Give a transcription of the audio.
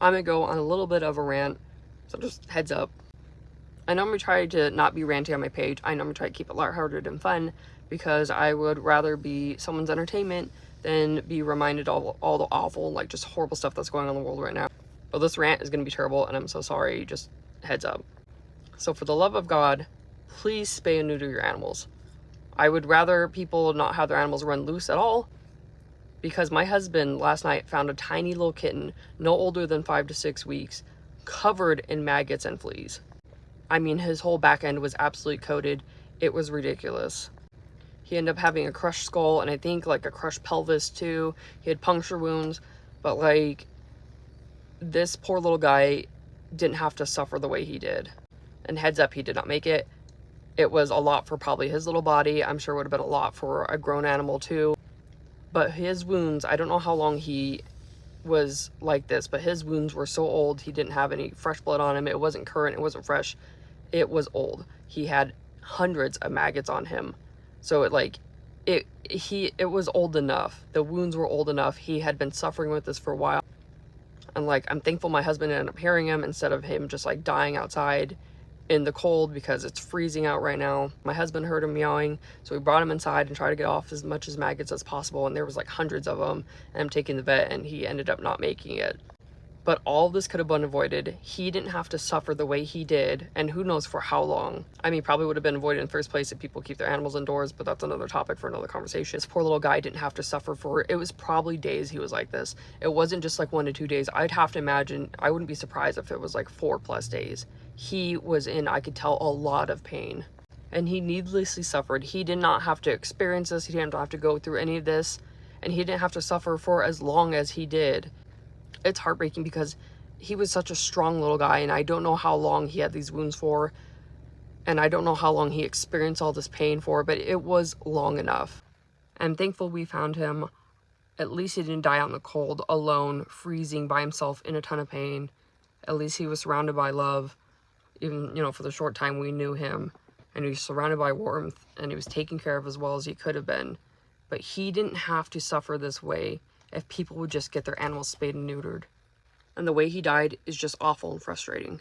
I'm gonna go on a little bit of a rant, so just heads up. I normally try to not be ranty on my page. I normally try to keep it lighthearted and fun because I would rather be someone's entertainment than be reminded of all the awful, like just horrible stuff that's going on in the world right now. But this rant is going to be terrible and I'm so sorry, just heads up. So for the love of God, please spay and neuter your animals. I would rather people not have their animals run loose at all, because my husband last night found a tiny little kitten, no older than 5 to 6 weeks, covered in maggots and fleas. I mean, his whole back end was absolutely coated. It was ridiculous. He ended up having a crushed skull and I think like a crushed pelvis too. He had puncture wounds, but like this poor little guy didn't have to suffer the way he did. And heads up, he did not make it. It was a lot for probably his little body. I'm sure it would have been a lot for a grown animal too. But his wounds, I don't know how long he was like this, but his wounds were so old. He didn't have any fresh blood on him. It wasn't current, it wasn't fresh. It was old. He had hundreds of maggots on him. So it was old enough. The wounds were old enough. He had been suffering with this for a while. And like, I'm thankful my husband ended up hearing him instead of him just like dying outside in the cold because it's freezing out right now. My husband heard him meowing, so we brought him inside and tried to get off as much as maggots as possible, and there was like hundreds of them, and I'm taking the vet and he ended up not making it. But all this could have been avoided. He didn't have to suffer the way he did, and who knows for how long. I mean, probably would have been avoided in the first place if people keep their animals indoors, but that's another topic for another conversation. This poor little guy didn't have to suffer for, it was probably days he was like this. It wasn't just like 1 to 2 days. I'd have to imagine, I wouldn't be surprised if it was like 4+ days. He was in, I could tell, a lot of pain. And he needlessly suffered. He did not have to experience this. He didn't have to go through any of this. And he didn't have to suffer for as long as he did. It's heartbreaking because he was such a strong little guy, and I don't know how long he had these wounds for, and I don't know how long he experienced all this pain for, but it was long enough. I'm thankful we found him. At least he didn't die out in the cold, alone, freezing by himself in a ton of pain. At least he was surrounded by love, even, you know, for the short time we knew him, and he was surrounded by warmth, and he was taken care of as well as he could have been. But he didn't have to suffer this way if people would just get their animals spayed and neutered. And the way he died is just awful and frustrating.